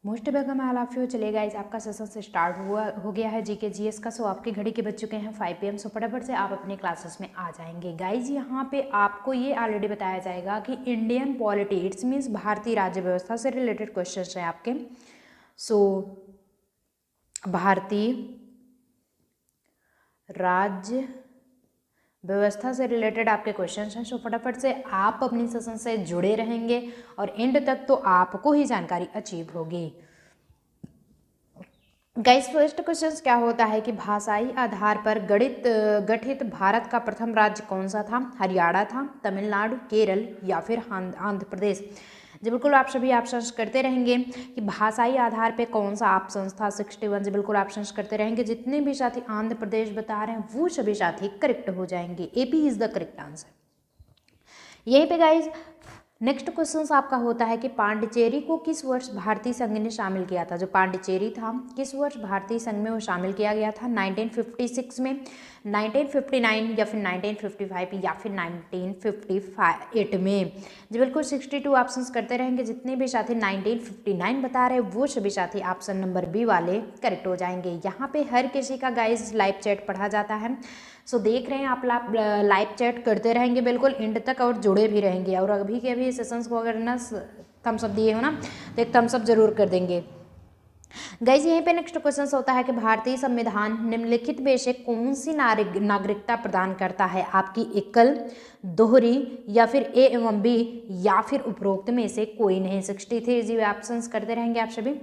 Most welcome all of you. चलिए guys, आपका session से स्टार्ट हो गया है जीके जीएस का। सो आपकी घड़ी के बज चुके हैं 5 PM। सो फटाफट से आप अपने क्लासेस में आ जाएंगे। गाइस यहाँ पे आपको ये ऑलरेडी बताया जाएगा कि इंडियन पॉलिटी इट्स मीन्स भारतीय राज्य व्यवस्था से रिलेटेड क्वेश्चन हैं आपके। सो भारतीय राज्य व्यवस्था से रिलेटेड आपके क्वेश्चन हैं। सो फटाफट से आप अपनी सेशन से जुड़े रहेंगे और एंड तक तो आपको ही जानकारी अचीव होगी। गाइस फर्स्ट क्वेश्चन क्या होता है कि भाषाई आधार पर गठित भारत का प्रथम राज्य कौन सा था? हरियाणा था, तमिलनाडु, केरल या फिर आंध्र प्रदेश। जी बिल्कुल, आप सभी ऑप्शंस करते रहेंगे कि भाषाई आधार पे कौन सा ऑप्शन था 61। जी बिल्कुल, ऑप्शंस करते रहेंगे। जितने भी साथी आंध्र प्रदेश बता रहे हैं वो सभी साथी करेक्ट हो जाएंगे। AP is the correct answer. यहीं पे गाइज नेक्स्ट क्वेश्चन आपका होता है कि पांडिचेरी को किस वर्ष भारतीय संघ ने शामिल किया था? जो पांडिचेरी था किस वर्ष भारतीय संघ में वो शामिल किया गया था? 1956 में, 1959 या फिर 1955 या फिर 1958 में। जी बिल्कुल, 62 ऑप्शंस करते रहेंगे। जितने भी साथी 1959 बता रहे हैं वो सभी साथी ऑप्शन नंबर बी वाले करेक्ट हो जाएंगे। यहाँ पे हर किसी का गाइज लाइव चैट पढ़ा जाता है। सो देख रहे हैं आप लाइव चैट करते रहेंगे बिल्कुल एंड तक और जुड़े भी रहेंगे। और अभी के अभी सेशंस को अगर ना थम्स अप दिए हो ना तो एक थम्स अप जरूर कर देंगे। गाइज यहीं पे नेक्स्ट क्वेश्चन होता है कि भारतीय संविधान निम्नलिखित में से कौन सी नागरिकता प्रदान करता है? आपकी एकल, दोहरी या फिर A एवं B या फिर उपरोक्त में से कोई नहीं। 63 जी ऑप्शंस करते रहेंगे आप सभी।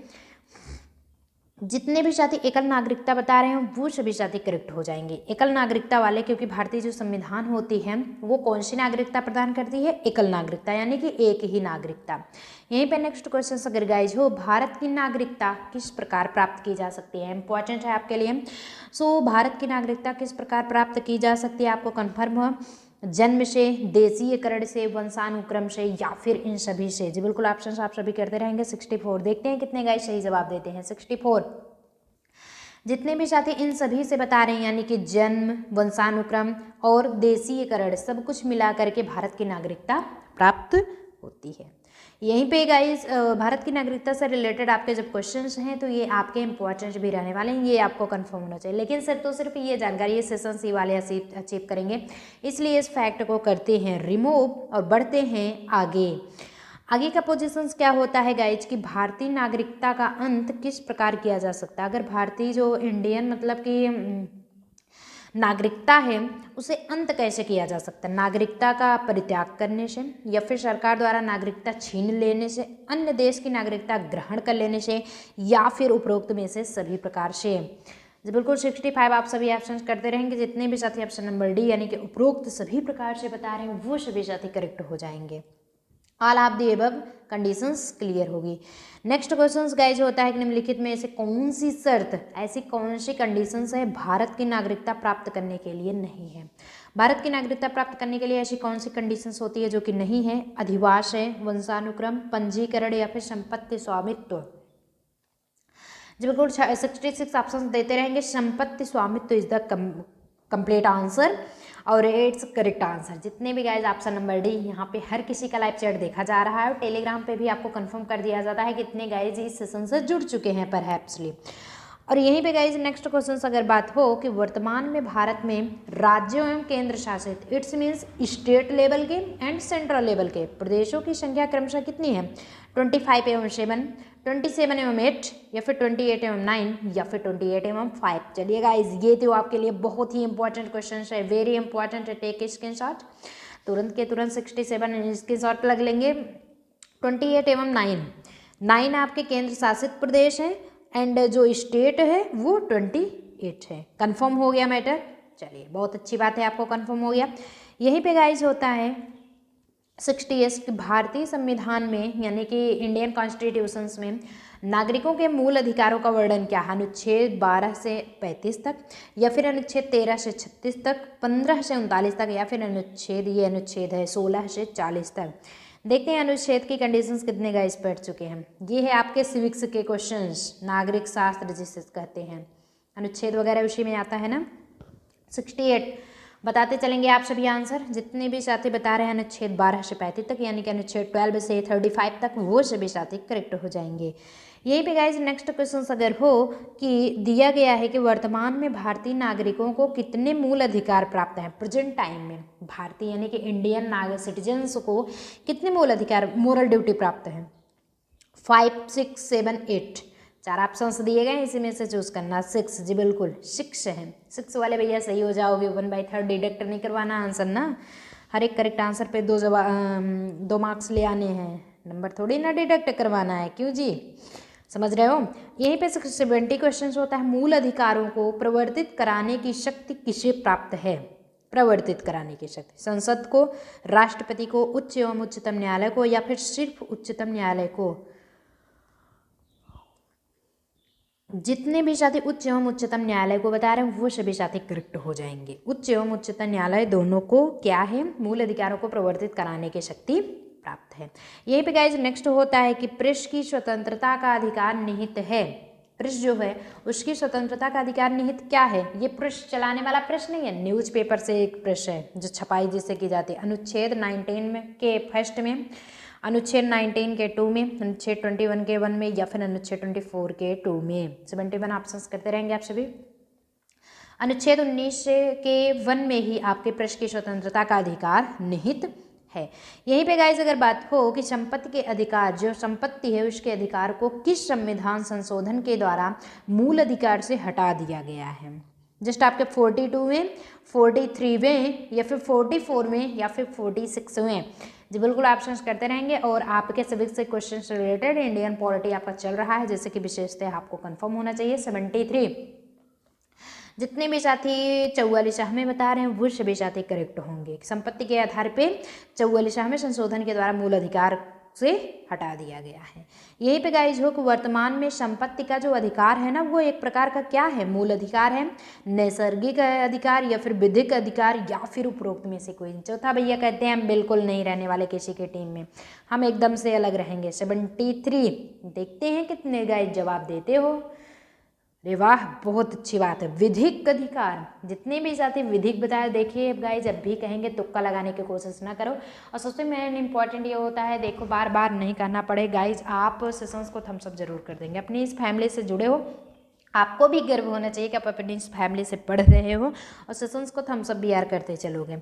जितने भी साथी एकल नागरिकता बता रहे हैं वो सभी साथी करेक्ट हो जाएंगे। एकल नागरिकता वाले, क्योंकि भारतीय जो संविधान होती है वो कौन सी नागरिकता प्रदान करती है? एकल नागरिकता, यानी कि एक ही नागरिकता। यहीं पे नेक्स्ट क्वेश्चन अगर गाइज हो, भारत की नागरिकता किस प्रकार प्राप्त की जा सकती है? इंपॉर्टेंट है आपके लिए। सो भारत की नागरिकता किस प्रकार प्राप्त की जा सकती है आपको कन्फर्म हो? जन्म से, देशीयकरण से, वंशानुक्रम से या फिर इन सभी से। जी बिल्कुल, ऑप्शंस आप सभी करते रहेंगे। 64 देखते हैं कितने गाइस सही जवाब देते हैं। 64 जितने भी साथी इन सभी से बता रहे हैं, यानी कि जन्म, वंशानुक्रम और देशीयकरण सब कुछ मिला करके भारत की नागरिकता प्राप्त होती है। यहीं पे गाइस भारत की नागरिकता से रिलेटेड आपके जब क्वेश्चंस हैं तो ये आपके इंपॉर्टेंट भी रहने वाले हैं, ये आपको कंफर्म होना चाहिए। लेकिन सिर्फ ये जानकारी ये सेशन सी वाले अचीव करेंगे, इसलिए इस फैक्ट को करते हैं रिमूव और बढ़ते हैं आगे का पोजीशंस क्या होता है गाइज कि भारतीय नागरिकता का अंत किस प्रकार किया जा सकता है? अगर भारतीय जो इंडियन मतलब कि नागरिकता है उसे अंत कैसे किया जा सकता है? नागरिकता का परित्याग करने से, या फिर सरकार द्वारा नागरिकता छीन लेने से, अन्य देश की नागरिकता ग्रहण कर लेने से, या फिर उपरोक्त में से सभी प्रकार से। बिल्कुल 65 आप सभी ऑप्शन करते रहेंगे। जितने भी साथी ऑप्शन नंबर डी यानी कि उपरोक्त सभी प्रकार से बता रहे हैं वो सभी साथी करेक्ट हो जाएंगे। All of the above conditions clear होगी। नेक्स्ट क्वेश्चन गाइज होता है कि निम्नलिखित में से कौन सी शर्त, ऐसी कौन सी कंडीशंस है भारत की नागरिकता प्राप्त करने के लिए नहीं है? भारत की नागरिकता प्राप्त करने के लिए ऐसी कौन सी कंडीशंस होती है जो कि नहीं है? अधिवास है, वंशानुक्रम, पंजीकरण या फिर संपत्ति स्वामित्व। जब बिल्कुल 66 ऑप्शन देते रहेंगे। संपत्ति स्वामित्व इज द कंप्लीट आंसर और इट्स करेक्ट आंसर। जितने भी गाइज ऑप्शन नंबर डी, यहाँ पे हर किसी का लाइव चैट देखा जा रहा है और टेलीग्राम पे भी आपको कंफर्म कर दिया जाता है कितने गाइज इस सेशन से जुड़ चुके हैं परहैप्सली। और यहीं पे गाइज नेक्स्ट क्वेश्चन अगर बात हो कि वर्तमान में भारत में राज्यों एवं केंद्र शासित इट्स मीन्स स्टेट लेवल के एंड सेंट्रल लेवल के प्रदेशों की संख्या क्रमशः कितनी है? 25 एवं 7, 27 एवं 8 या फिर 28 एवं 9 या फिर 28 एवं 5। चलिए गाइज ये तो आपके लिए बहुत ही इंपॉर्टेंट क्वेश्चन है, वेरी इंपॉर्टेंट है। टेक स्क्रीनशॉट तुरंत के तुरंत। 67 स्क्रीनशॉट लग लेंगे। 28 एवं 9 आपके केंद्र शासित प्रदेश हैं एंड जो स्टेट है वो 28 है। कंफर्म हो गया मैटर? चलिए बहुत अच्छी बात है, आपको कंफर्म हो गया। यहीं पे गाइज होता है 60 भारतीय संविधान में यानी कि इंडियन कॉन्स्टिट्यूशंस में नागरिकों के मूल अधिकारों का वर्णन क्या है? अनुच्छेद 12 से 35 तक या फिर अनुच्छेद 13 से 36 तक, 15 से 39 तक या फिर अनुच्छेद है 16 से 40 तक। देखते हैं अनुच्छेद की कंडीशंस कितने गाइस पढ़ चुके हैं। ये है आपके सिविक्स के क्वेश्चंस, नागरिक शास्त्र जिसे कहते हैं, अनुच्छेद वगैरह उसी में आता है ना। 68 बताते चलेंगे आप सभी आंसर। जितने भी साथी बता रहे हैं अनुच्छेद 12 से 35 तक, यानी कि अनुच्छेद 12 से 35 तक, वो सभी साथी करेक्ट हो जाएंगे। यहीं पे गाइज नेक्स्ट क्वेश्चन अगर हो कि दिया गया है कि वर्तमान में भारतीय नागरिकों को कितने मूल अधिकार प्राप्त हैं। प्रेजेंट टाइम में भारतीय यानी कि इंडियन नागरिक सिटीजन्स को कितने मूल अधिकार, मोरल ड्यूटी प्राप्त हैं। 5, 6, 7, 8 4 ऑप्शंस दिए गए, इसी में से चूज करना। 6 जी बिल्कुल 6 है। 6 वाले भैया सही हो जाओगे। 1/3 डिडक्ट नहीं करवाना आंसर ना, हर एक करेक्ट आंसर पे 2 मार्क्स ले आने हैं, नंबर थोड़ी ना डिडक्ट करवाना है। क्यों जी, समझ रहे हो। यहीं पे 70 क्वेश्चन होता है। मूल अधिकारों को प्रवर्तित कराने की शक्ति किसे प्राप्त है। प्रवर्तित कराने की शक्ति संसद को, राष्ट्रपति को, उच्च एवं उच्चतम न्यायालय को, या फिर सिर्फ उच्चतम न्यायालय को। जितने भी साथी उच्च एवं उच्चतम न्यायालय को बता रहे हैं वो सभी साथी करेक्ट हो जाएंगे। उच्च एवं उच्चतम न्यायालय दोनों को क्या है, मूल अधिकारों को प्रवर्तित कराने की शक्ति प्राप्त है। यहीं पे गाइज नेक्स्ट होता है कि प्रेस की स्वतंत्रता का अधिकार निहित है। प्रेस जो है उसकी स्वतंत्रता का अधिकार निहित क्या है। ये प्रेस चलाने वाला प्रेस नहीं है, न्यूज़पेपर से एक प्रेस है जो छपाई जिससे की जाती है। अनुच्छेद 19 में के फर्स्ट में, अनुच्छेद 19 के 2 में, अनुच्छेद 21 के 1 में, या फिर अनुच्छेद 24 के 2 में। 71 ऑप्शंस करते रहेंगे आप सभी। अनुच्छेद 19 के 1 में ही आपके प्रेस की स्वतंत्रता का अधिकार निहित है। यहीं पे गाइज अगर बात हो कि संपत्ति के अधिकार, जो संपत्ति है उसके अधिकार को किस संविधान संशोधन के द्वारा मूल अधिकार से हटा दिया गया है। जस्ट आपके 42 में, 43 में, या फिर 44 में, या फिर 46 में। जी बिल्कुल ऑप्शंस करते रहेंगे। और आपके सिविक्स से क्वेश्चन से रिलेटेड इंडियन पॉलिटी आपका चल रहा है, जैसे कि विशेषता आपको कंफर्म होना चाहिए। 73 जितने भी साथी 44 में बता रहे हैं वो सभी साथी करेक्ट होंगे। संपत्ति के आधार पे 44 में संशोधन के द्वारा मूल अधिकार से हटा दिया गया है। यहीं पे गाइज हो कि वर्तमान में संपत्ति का जो अधिकार है ना, वो एक प्रकार का क्या है, मूल अधिकार है, नैसर्गिक अधिकार, या फिर विधिक अधिकार, या फिर उपरोक्त में से कोई। चौथा भैया कहते हैं हम बिल्कुल नहीं रहने वाले किसी के टीम में, हम एकदम से अलग रहेंगे। 73 देखते हैं कितने गाइज जवाब देते हो। अरे वाह, बहुत अच्छी बात है। विधिक अधिकार, जितने भी साथी विधिक बताया, देखिए गाइस जब भी कहेंगे तुक्का लगाने की कोशिश ना करो। और सबसे मेन इंपॉर्टेंट ये होता है, देखो बार बार नहीं करना पड़े गाइस, आप सेशंस को थम्स अप जरूर कर देंगे। अपनी इस फैमिली से जुड़े हो, आपको भी गर्व होना चाहिए कि आप अपनी इस फैमिली से पढ़ रहे हो और सेशंस को थम्स अप भी यार करते चलोगे।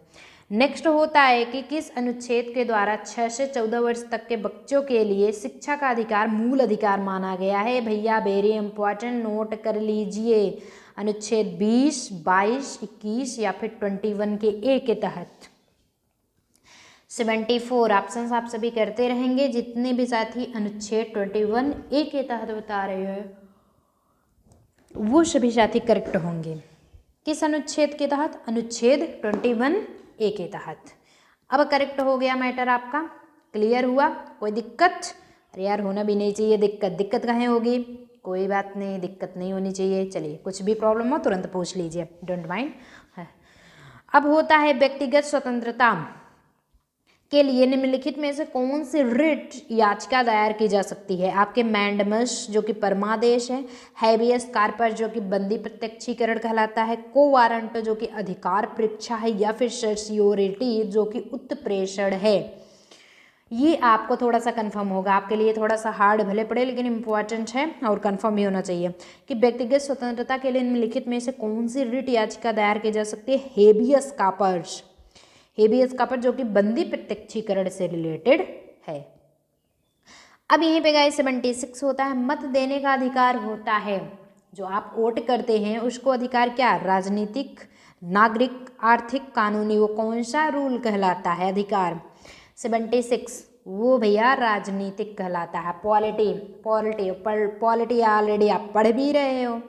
नेक्स्ट होता है कि किस अनुच्छेद के द्वारा 6 से 14 वर्ष तक के बच्चों के लिए शिक्षा का अधिकार मूल अधिकार माना गया है। भैया वेरी इंपॉर्टेंट, नोट कर लीजिए। अनुच्छेद 20, 22, 21 या फिर 21 के ए के तहत। 74 ऑप्शन आप सभी करते रहेंगे। जितने भी साथी अनुच्छेद 21 ए के तहत बता रहे हैं वो सभी साथी करेक्ट होंगे। किस अनुच्छेद के तहत? अनुच्छेद 21 ए के तहत। अब करेक्ट हो गया मैटर आपका, क्लियर हुआ, कोई दिक्कत? अरे यार होना भी नहीं चाहिए दिक्कत, दिक्कत कहाँ होगी, कोई बात नहीं, दिक्कत नहीं होनी चाहिए। चलिए कुछ भी प्रॉब्लम हो तुरंत पूछ लीजिए, डोंट माइंड। अब होता है व्यक्तिगत स्वतंत्रता के लिए निम्नलिखित में से कौन सी रिट याचिका दायर की जा सकती है। आपके मैंडमस जो कि परमादेश है, हैबियस कार्पस जो कि बंदी प्रत्यक्षीकरण कहलाता है, को वारंट जो कि अधिकार परीक्षा है, या फिर सर्सियोरिटी जो कि उत्प्रेषण है। ये आपको थोड़ा सा कंफर्म होगा, आपके लिए थोड़ा सा हार्ड भले पड़े लेकिन इंपॉर्टेंट है और कंफर्म भी होना चाहिए कि व्यक्तिगत स्वतंत्रता के लिए निम्नलिखित में से कौन सी रिट याचिका दायर की जा सकती है। हेबियस कार्पस, हेबियस कार्पस जो कि बंदी प्रत्यक्षीकरण से रिलेटेड है। अब यहीं पे गाइस 76 होता है मत देने का अधिकार होता है। जो आप वोट करते हैं उसको अधिकार क्या, राजनीतिक, नागरिक, आर्थिक, कानूनी, वो कौन सा रूल कहलाता है अधिकार? 76 वो भैया राजनीतिक कहलाता है। पॉलिटी ऑलरेडी आप पढ़ भी रहे हो।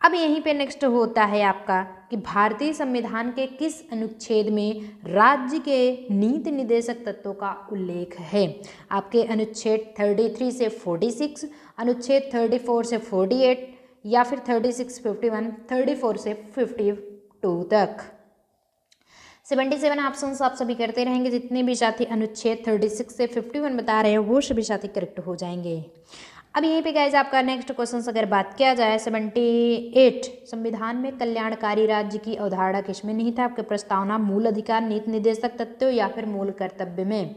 अब यहीं पे नेक्स्ट होता है आपका कि भारतीय संविधान के किस अनुच्छेद में राज्य के नीति निर्देशक तत्वों का उल्लेख है। आपके अनुच्छेद 33 से 46, अनुच्छेद 34 से 48, या फिर 36, 51, 34 से 52 तक। 77 ऑप्शन आप सभी करते रहेंगे। जितने भी साथी अनुच्छेद 36 से 51 बता रहे हैं वो सभी साथी करेक्ट हो जाएंगे। अब यहीं पे गाइज आपका नेक्स्ट क्वेश्चन अगर बात किया जाए 78 संविधान में कल्याणकारी राज्य की अवधारणा किसमें नहीं था? आपके प्रस्तावना, मूल अधिकार, नीति निर्देशक तत्व या फिर मूल कर्तव्य में?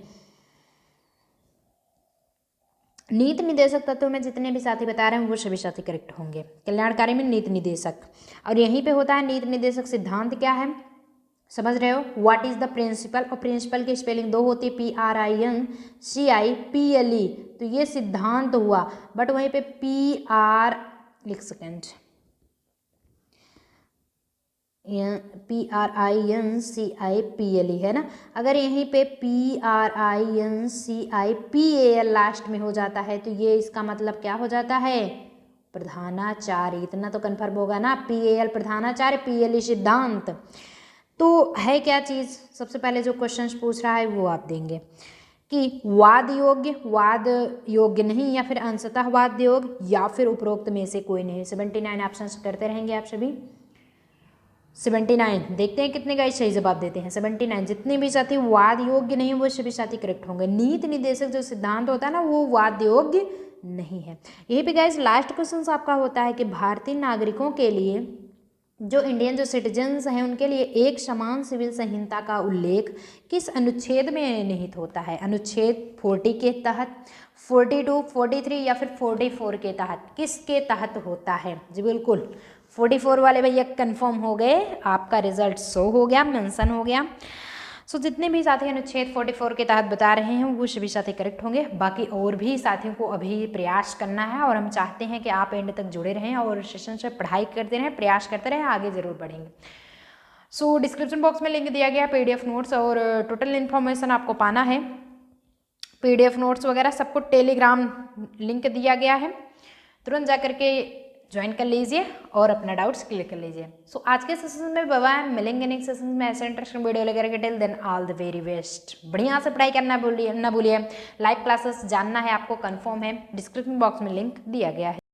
नीति निर्देशक तत्व में जितने भी साथी बता रहे हैं वो सभी साथी करेक्ट होंगे। कल्याणकारी में नीति निर्देशक, और यहीं पे होता है नीति निर्देशक सिद्धांत क्या है, समझ रहे हो? व्हाट इज द प्रिंसिपल, और प्रिंसिपल की स्पेलिंग दो होती है, PRINCIPLE, तो ये सिद्धांत हुआ, बट वहीं पे एक सेकेंड, PRINCIPLE है ना। अगर यहीं पे PRINCIPAL लास्ट में हो जाता है तो ये इसका मतलब क्या हो जाता है? प्रधानाचार्य। इतना तो कन्फर्म होगा ना, PAL प्रधानाचार्य, PLE सिद्धांत। तो है क्या चीज़? सबसे पहले जो क्वेश्चन पूछ रहा है वो आप देंगे कि वाद योग्य नहीं, या फिर अंशतः वाद योग्य, या फिर उपरोक्त में से कोई नहीं। 79 ऑप्शन करते रहेंगे आप सभी। 79 देखते हैं कितने का सही जवाब देते हैं। 79 जितने भी साथी वाद योग्य नहीं वो सभी साथी करेक्ट होंगे। नीति निर्देशक जो सिद्धांत होता है ना वो वाद योग्य नहीं है। यही पे गाइस लास्ट क्वेश्चन आपका होता है कि भारतीय नागरिकों के लिए जो इंडियन जो सिटीजन्स हैं उनके लिए एक समान सिविल संहिता का उल्लेख किस अनुच्छेद में निहित होता है? अनुच्छेद 40 के तहत, 42, 43 या फिर 44 के तहत? किसके तहत होता है? जी बिल्कुल 44 वाले भैया कंफर्म हो गए, आपका रिजल्ट शो हो गया, मेंशन हो गया। सो जितने भी साथी अनुच्छेद 44 के तहत बता रहे हैं वो सभी साथी करेक्ट होंगे। बाकी और भी साथियों को अभी प्रयास करना है और हम चाहते हैं कि आप एंड तक जुड़े रहें और सेशन से पढ़ाई करते रहें, प्रयास करते रहें, आगे जरूर बढ़ेंगे। सो डिस्क्रिप्शन बॉक्स में लिंक दिया गया PDF नोट्स और टोटल इन्फॉर्मेशन आपको पाना है। PDF नोट्स वगैरह सबको टेलीग्राम लिंक दिया गया है, तुरंत जा करके ज्वाइन कर लीजिए और अपना डाउट्स क्लियर कर लीजिए। सो आज के सेशन में बाय, मिलेंगे नेक्स्ट सेशन में ऐसे इंटरेस्टिंग वीडियो लेकर के। Till then all the very best. बढ़िया से पढ़ाई करना ना भूलिए। लाइव क्लासेस जानना है आपको, कंफर्म है, डिस्क्रिप्शन बॉक्स में लिंक दिया गया है।